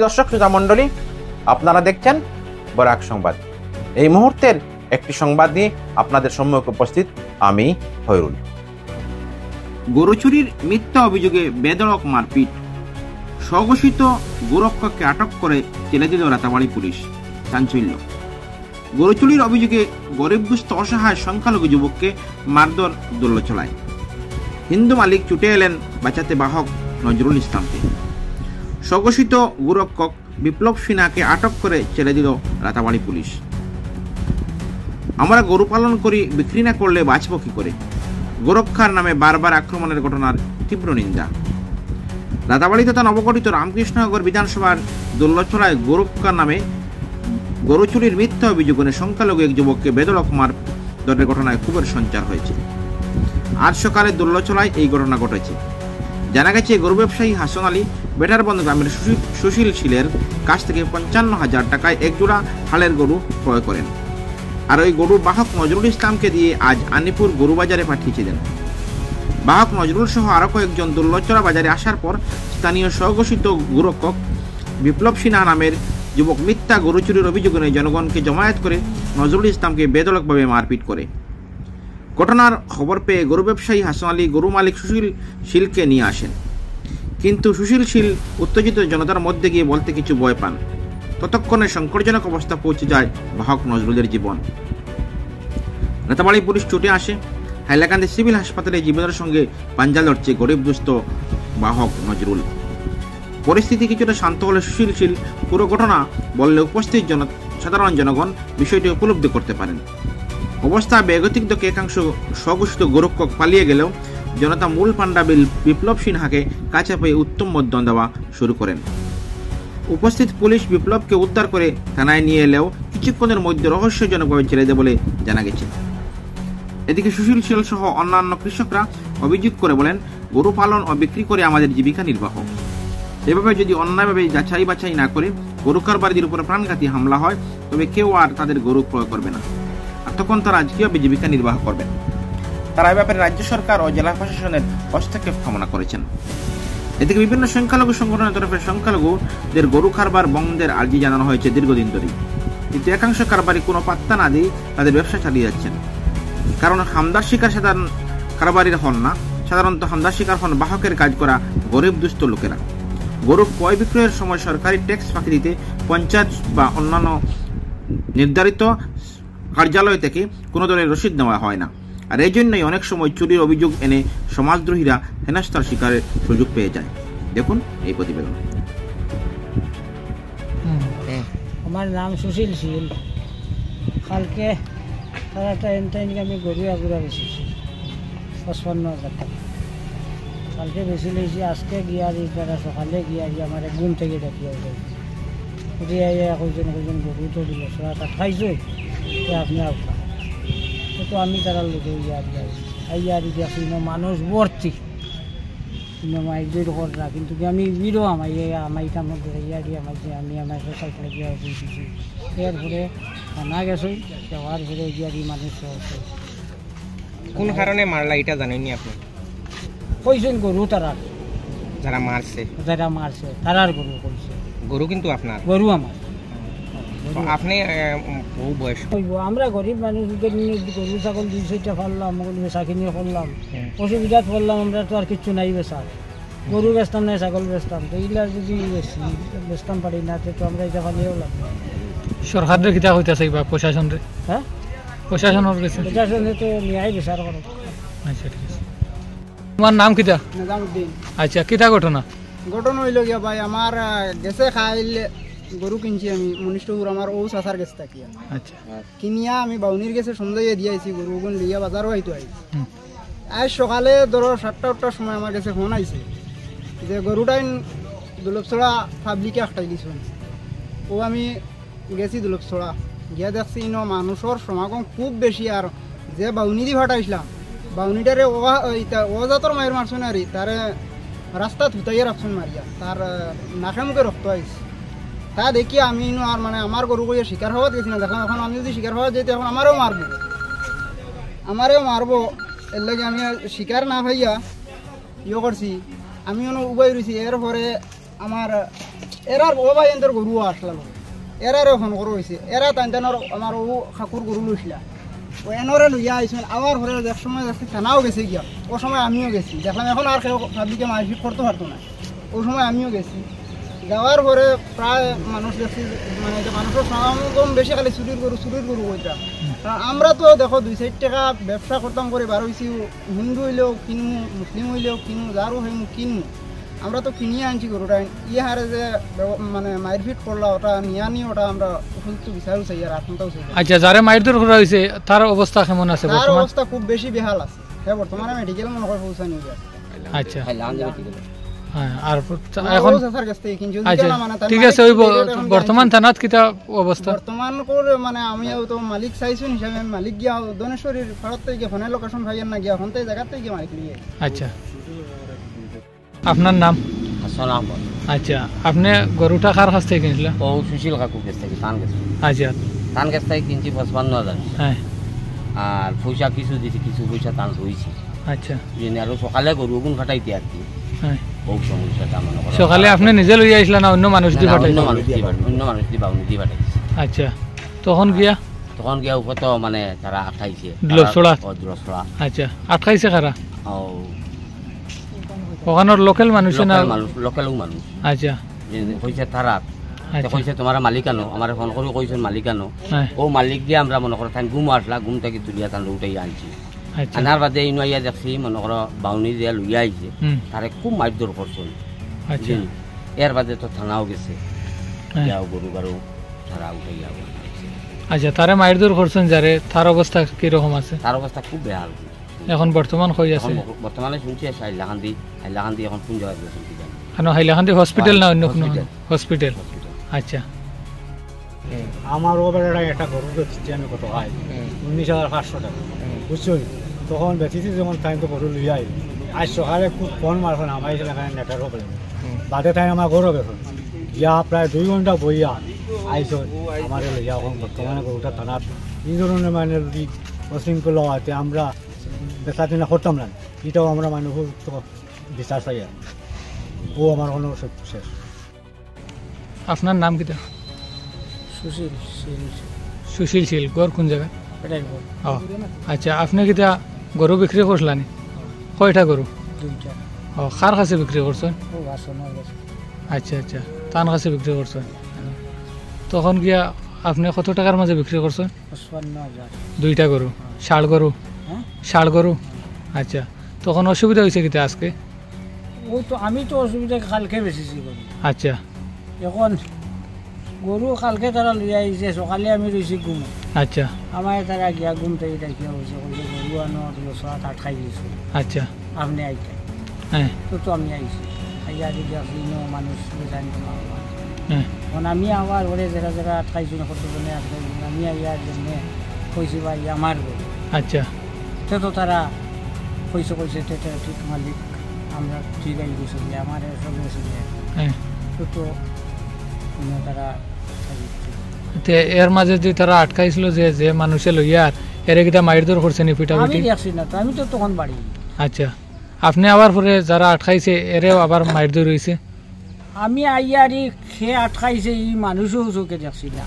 দর্শক শ্রোতা মণ্ডলী, আপনারা দেখছেন বরাক সংবাদ। এই মুহূর্তের একটি সংবাদ নিয়ে আপনাদের সম্মুখে উপস্থিত আমি খয়রুল। গরু চুরির মিথ্যা অভিযোগে বেধড়ক মারপিট, স্বঘোষিত গোরক্ষককে আটক করে জেলে দিল রাতাবাড়ি পুলিশ। চাঞ্চল্য, গরু চুরির অভিযোগে গরিবদুস্থ অসহায় সংখ্যালঘু যুবককে মারধর দোল্যচলায়। হিন্দু মালিক ছুটে এলেন বাঁচাতে বাহক নজরুল ইসলামকে। স্বঘোষিত গোরক্ষক বিপ্লব সিনহাকে আটক করে ছেড়ে দিল রাতাবাড়ি পুলিশ। আমরা গরু পালন করি, বিক্রি না করলে বাঁচব কি করে? গোরক্ষার নামে বারবার আক্রমণের ঘটনার তীব্র নিন্দা। রাতাবাড়ি তথা নবগঠিত রামকৃষ্ণনগর বিধানসভার দোল্যচলায় গোরক্ষার নামে গরু চুরির মিথ্যা অভিযোগে সংখ্যালঘু এক যুবককে বেধড়ক মারধরের ঘটনায় ক্ষোভের সঞ্চার হয়েছে। আজ সকালে দোল্যচলায় এই ঘটনা ঘটেছে। জানা গেছে, গরু ব্যবসায়ী হাসান আলী বেটারবন্দ গ্রামের সুশীল শীলের কাছ থেকে 55,000 টাকায় একজোড়া হালের গরু ক্রয় করেন, আর ওই গরুর বাহক নজরুল ইসলামকে দিয়ে আজ আনিপুর গরু বাজারে পাঠিয়েছিলেন। বাহক নজরুল সহ আরো কয়েকজন দোল্যচলা বাজারে আসার পর স্থানীয় স্বঘোষিত গোরক্ষক বিপ্লব সিনহা নামের যুবক মিথ্যা গরু চুরির অভিযোগে জনগণকে জমায়েত করে নজরুল ইসলামকে বেধড়কভাবে মারপিট করে। ঘটনার খবর পেয়ে গরু ব্যবসায়ী হাসান আলী গরু মালিক সুশীল শীলকে নিয়ে আসেন, কিন্তু সুশীল শীল উত্তেজিত জনতার মধ্যে গিয়ে বলতে কিছু ভয় পান। ততক্ষণে সংকটজনক অবস্থা পৌঁছে যায় বাহক নজরুলের জীবন। রাতাবাড়ি পুলিশ ছুটে আসে। হাইলাকান্দি সিভিল হাসপাতালে জীবনের সঙ্গে পাঞ্জা লড়ছে গরিব দুস্থ বাহক নজরুল। পরিস্থিতি কিছুটা শান্ত হলে সুশীল শীল পুরো ঘটনা বললে উপস্থিত সাধারণ জনগণ বিষয়টি উপলব্ধি করতে পারেন। অবস্থা বেগতিক দেখে একাংশ স্বঘোষিত গোরক্ষক পালিয়ে গেলেও জনতা মূল পাণ্ডা বিপ্লব সিনহাকে কাছে পেয়ে উত্তম মধ্যম দেওয়া শুরু করেন। উপস্থিত পুলিশ বিপ্লবকে উদ্ধার করে থানায় নিয়ে এলেও কিছুক্ষণের মধ্যে রহস্যজনকভাবে ছেড়ে দেয় বলে জানা গেছে। এদিকে সুশীল শীল সহ অন্যান্য কৃষকরা অভিযোগ করে বলেন, গরু পালন ও বিক্রি করে আমাদের জীবিকা নির্বাহ। এভাবে যদি অন্যায়ভাবে যাচাই বাছাই না করে গরু কারবারিদের উপর প্রাণঘাতী হামলা হয়, তবে কেউ আর তাদের গরু ক্রয় করবে না, আর তখন তারা কিভাবে জীবিকা নির্বাহ করবে? তারা এ ব্যাপারে রাজ্য সরকার ও জেলা প্রশাসনের হস্তক্ষেপ কামনা করেছেন। এদিকে বিভিন্ন সংখ্যালঘু সংগঠনের তরফে সংখ্যালঘুদের গরু কারবার বন্ধের আর্জি জানানো হয়েছে দীর্ঘদিন ধরেই, কিন্তু একাংশ কারবারি কোনো পাত্তা না দিয়ে তাদের ব্যবসা চালিয়ে যাচ্ছেন। কারণ হামদার শিকার সাধারণ কারবারির হন না, সাধারণত হামদার শিকার হন বাহকের কাজ করা গরিব দুস্থ লোকেরা। গরু ক্রয় বিক্রয়ের সময় সরকারি ট্যাক্স ফাঁকি দিতে পঞ্চায়েত বা অন্যান্য নির্ধারিত কার্যালয় থেকে কোনো ধরনের রসিদ নেওয়া হয় না, আর এই জন্যই অনেক সময় চুরির অভিযোগ এনে সমাজদ্রোহীরা হেনস্থার শিকারের সুযোগ পেয়ে যায়। দেখুন এই প্রতিবেদন। আমার নাম সুশীল শীল। কালকে সারা টাইম আমি গরু আগুরা বেশিছি 55,000 টাকা। কালকে বেশি লেছি, আজকে গিয়ারি তারা সকালে গিয়ারি আমার ঘুম থেকে দেখিয়ে কইজন গরু তো দিল সারা খাইছই আপনি তো আমি তারা লোকে ইয়ারি দেখি মানুষ ভর্তি মাইজের ঘটনা, কিন্তু আমি বিরো আমার আমার ইয়ারি আমি আমার সাইকেলে গিয়ে বুঝেছি। এরপরে থানা গেছই, যাওয়ার পরে ইয়ারি মানুষ কোন কারণে মারলা এটা জানেননি আপনি? কইছেন গরু তারা যারা মারছে তারার গরু কইছে। গরু কিন্তু আপনার? গরু আমার। আপনি বহু বয়স, আমরা গরিব মানুষ, গরু ছাগল 2-4টা ফাললাম, বেচা কিনে করলাম, অসুবিধাত পড়লাম। আমরা তো আর কিচ্ছু নাই বেচা, গরু বেচতাম না, ছাগল বেচতাম, তো এইগুলা যদি বেচতাম পারি না তো আমরা এটা ফালিয়েও লাভ। সরকারের কিতা হইতাছে বা প্রশাসনের? হ্যাঁ, প্রশাসনে তো নিয়াই বিচার করো। আচ্ছা ঠিক আছে। তোমার নাম কিতা? নিজামউদ্দিন। আচ্ছা, কিতা ঘটনা? ঘটনা হইল গিয়া ভাই, আমার গেছে খাইলে গরু কিনছি আমি মনিষ্ঠপুর, আমার ও চাষার গেছে থাকিয়া। আচ্ছা, কিনিয়া আমি বাউনির গেছে সন্ধ্যায় দিয়ে আইছি, গরু ওগুন লিয়া বাজারও আইতো আইছি। আজ সকালে ধরো 7টা-8টার সময় আমার কাছে ফোন আইছে যে গরুটাই দুলভছড়া পাবলিকে আটকাই দিছ। ও আমি গেছি দুলভছড়া, গিয়া দেখছি মানুষের সমাগম খুব বেশি, আর যে বাউনি দি ফাটাইছিলাম বাউনিটারে ও জাতর মায়ের মারছেন আর তারে রাস্তা ধুতাইয়া রাখছেন মারিয়া, তার নাকে মুখে রক্ত আইছে। তা দেখি আমি আর মানে আমার গরু কইয়া শিকার হওয়া গেছি না, দেখলাম এখন আমি যদি শিকার হওয়া যেতে এখন আমারও মারবো। এর লাগে আমি শিকার না ভাইয়া করছি, আমি উবাই রয়েছি। এরপরে আমার এরার ও ভাই এদের গরু আসলাম এরারে ফোন করো হয়েছে এরা টানটানোর আমার ও খাকুর গরু লইছিলা ও এনরে লইয়া আইসেন আবার ঘরে এক সময় দেখছি থানাও গেছে গিয়া ও সময় আমিও গেছি দেখলাম এখন আর কেউ পাবলিকে মারপিট করতে পারতো না ও সময় আমিও গেছি যাওয়ার পরে প্রায় মানুষ দেখছি মানে যে মানুষের সমাগম বেশি খালি চুরির গরু ওইটা কারণ আমরা তো দেখো 2-4 টাকা ব্যবসা করতাম করে বার হয়েছি হিন্দু হইলেও কিনবো মুসলিম হইলেও কিনবো যারও হইমু কিনবো আমরা তো কিনিয়ে আনছি গরুটা ইয়ে হারে যে মানে মারপিট করলা ওটা নিয়ে আনি ওটা আমরা উপযুক্ত বিচারও চাই আর আত্মতাও চাই আচ্ছা যারা মারধর করা হয়েছে তার অবস্থা কেমন আছে তার বর্তমান অবস্থা খুব বেশি বেহাল আছে হ্যাঁ বর্তমানে মেডিকেল মনে করে পৌঁছানো যায় আচ্ছা হ্যাঁ আর এখন স্যার কাছ থেকে কিনছি আচ্ছা মানে তার ঠিক আছে মালিক ওই direct এখন বর্তমান থানাত কিতা অবস্থা বর্তমান করে মানে আমিও তো মালিক চাইছেন হিসাবে আমি মালিক গিয়া দনেশ্বরীর ফেরত থেকে ফোনের লোকেশন ভাইয়ের না গিয়া ফোন থেকে জায়গার থেকে মালিক নিয়ে আচ্ছা আপনার নাম হাসান আহমদ আচ্ছা আপনি গরুটা কার কাছ থেকে কিনছিলেন ও সুশীল কাকুর কাছ থেকে তান গেছে আচ্ছা তান গাছ থেকে কিনছি 55,000 হ্যাঁ আর পয়সা কিছু দিছি কিছু পয়সা তান রয়েছে আচ্ছা আর সকালে গরু গুণ ফাটাইতে আর কি হ্যাঁ বহু সমস্যাটা মনে করো সকালে আপনি নিজে লইয়া আসলেন না অন্য মানুষ দিয়ে পাঠাই অন্য মানুষ দিয়ে বাউনি দিয়ে পাঠাইছে আচ্ছা তখন গিয়া তখন গিয়া উপর তো মানে তারা আঠাইছে দোলছড়া? দোলছড়া আচ্ছা আটকাইছে কারা ও ওখানোর লোকাল মানুষ না লোকালও মানুষ আচ্ছা কইছে তারা আচ্ছা কইছে তোমার মালিকানো আমার ফোন করে কইছেন মালিকানো হ্যাঁ ও মালিক দিয়ে আমরা মনে করো তাই ঘুম আসলা ঘুম থেকে তুলিয়া তান উঠাই আনছি আচ্ছা আনার বাদে ইনুয়াইয়া দেখছি মনে করো বাউনি দিয়ে লইয়া আইছে হুম তারে খুব মারধর করছেন আচ্ছা এর বাদে তো থানাও গেছে হ্যাঁ। যাও গরু গারু তারা উঠাইয়া আচ্ছা তারা মারধর করছেন যারে তার অবস্থা কিরকম আছে তার অবস্থা খুব বেহাল এখন বর্তমান হয়ে আছে এখন বর্তমানে শুনছি হাইলাকান্দি এখন কোন জায়গায় গেছেন কি জানি কেন হাইলাকান্দি হসপিটাল না অন্য কোনো হসপিটাল। Hospital hospital. আচ্ছা আমার ও বেড়াটা একটা গরু বেচছি আমি কত হয় 19,500 টাকা বুঝছো তখন বেচেছি যখন টাইম তো গরু লইয়া আই আজ সকালে খুব ফোন মারছেন আমার এখানে নেটের হবে বাদে টাইম আমার গরু বেখন ইয়া প্রায় 2 ঘন্টা বইয়া আইস আমার লইয়া এখন বর্তমানে গরুটা থানার এই ধরনের মানে যদি অশৃঙ্খল হওয়াতে আমরা বেচা কিনা করতাম না এটাও আমরা মানুষ বিচার চাই আর। ও আমার কোনো শেষ আপনার নাম কিটা সুশীল সুশীল শীল গড় কোন জায়গা এটাই ও আচ্ছা আপনি কিটা গরু বিক্রি করছিলেন কয়টা গরু দুইটা ও কার কাছে বিক্রি করছেন ও বাসনের গেছে আচ্ছা আচ্ছা তার কাছে বিক্রি করছেন তখন গিয়া আপনি কত টাকার মাঝে বিক্রি করছেন 55,000 দুইটা গরু ষাড় গরু হ্যাঁ ষাড় গরু আচ্ছা তখন অসুবিধা হয়েছে কিতা আজকে ও তো আমি তো অসুবিধা কালকে বেশিছি গরু আচ্ছা এখন গরু কালকে তারা লই আইছে সকালে আমি রয়েছি ঘুম আচ্ছা আমার তারা গিয়া ঘুম থেকে দেখিয়া হয়েছে গরু আনো সাত আট খাই দিয়েছে আচ্ছা আপনি আইতে হ্যাঁ তো আমি আইছি আইয়া দেখি আপনি মানুষ জানি হ্যাঁ এখন আমি আবার ওরে যারা যারা আটকাইছি না কতজনে আটকাইছি আমি আইয়ার জন্য কইছি ভাই আমার গরু আচ্ছা তো তারা কইছে ঠিক মালিক আমরা ঠিক আই গেছি আমার সব গেছি হ্যাঁ তো তারা তে এর মাঝে যে তারা আটকাইছিল যে যে মানুষে লইয়ার এরে কিটা মারধর করছে নি আমি পিটাপিটি দেখছি না তো আমি তো তখন বাড়ি আচ্ছা আপনি আবার পরে যারা আটকাইছে এরেও আবার মারধর হইছে আমি আইয়ারি খেয়ে আটকাইছে এই মানুষও চোখে দেখছি না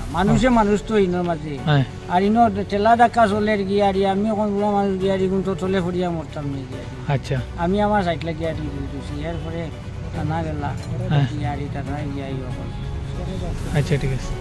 মানুষ তো ইনোর মাঝে হ্যাঁ আর ইনোর টেলা ডাকা চলে গিয়ারি আমি এখন বুড়া মানুষ গিয়ারি কিন্তু চলে ফরিয়া মরতাম নি গিয়ারি আচ্ছা আমি আমার সাইকেলে গিয়ারি দিয়েছি এরপরে টানা গেলা হ্যাঁ। গিয়ারি টানা গিয়াই আচ্ছা ঠিক আছে